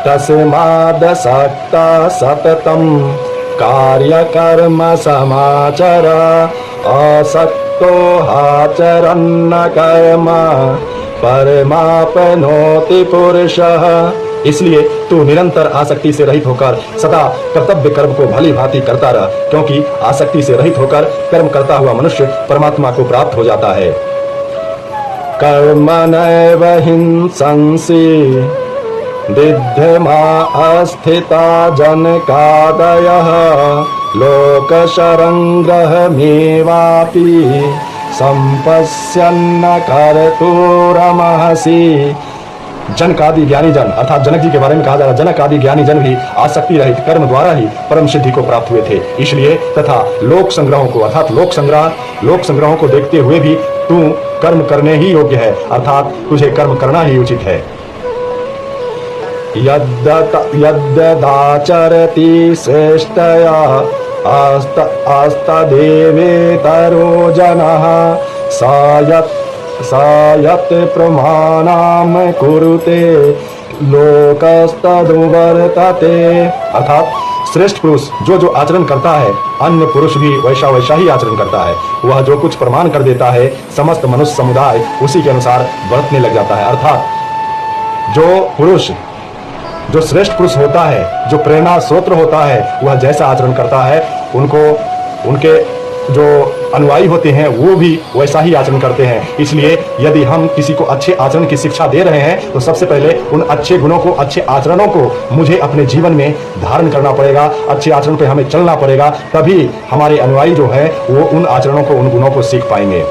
तस्मादसक्ता सततं कार्यकर्म समाचर असक्तो आचरन्न कर्म परमाप्नोति पुरुषः। इसलिए तू निरंतर आसक्ति से रहित होकर सदा कर्तव्य कर्म को भली भांति करता रह, क्योंकि आसक्ति से रहित होकर कर्म करता हुआ मनुष्य परमात्मा को प्राप्त हो जाता है। कर्मणैव हिंसंसि दिद्धमा अस्थिता जनकादयः लोकशरणग्रहमेवापि संपश्यन्न कर्तुरमहसि। जनक आदि ज्ञानी जन अर्थात जनक जी के बारे में कहा जा रहा है, जनक आदि ज्ञानी जन भी आसक्ति रहित कर्म द्वारा ही परम सिद्धि को प्राप्त हुए थे। इसलिए तथा लोक संग्रहों को अर्थात लोक संग्रहों को देखते हुए भी तू कर्म करने ही योग्य है, अर्थात तुझे कर्म करना ही उचित है। यद्यदाचरति श्रेष्ठया आस्तदेवेतरो जनः सायत् प्रमाणाम कुरुते लोकस्तदुवर्तते। अर्थात श्रेष्ठ पुरुष जो आचरण करता है, अन्य पुरुष भी वैसा ही आचरण करता है। वह जो कुछ प्रमाण कर देता है, समस्त मनुष्य समुदाय उसी के अनुसार बरतने लग जाता है। अर्थात जो श्रेष्ठ पुरुष होता है, जो प्रेरणा स्रोत होता है, वह जैसा आचरण करता है, उनके जो अनुयायी होते हैं वो भी वैसा ही आचरण करते हैं। इसलिए यदि हम किसी को अच्छे आचरण की शिक्षा दे रहे हैं तो सबसे पहले उन अच्छे गुणों को, अच्छे आचरणों को मुझे अपने जीवन में धारण करना पड़ेगा, अच्छे आचरण पे हमें चलना पड़ेगा, तभी हमारे अनुयायी जो है वो उन आचरणों को, उन गुणों को सीख पाएंगे।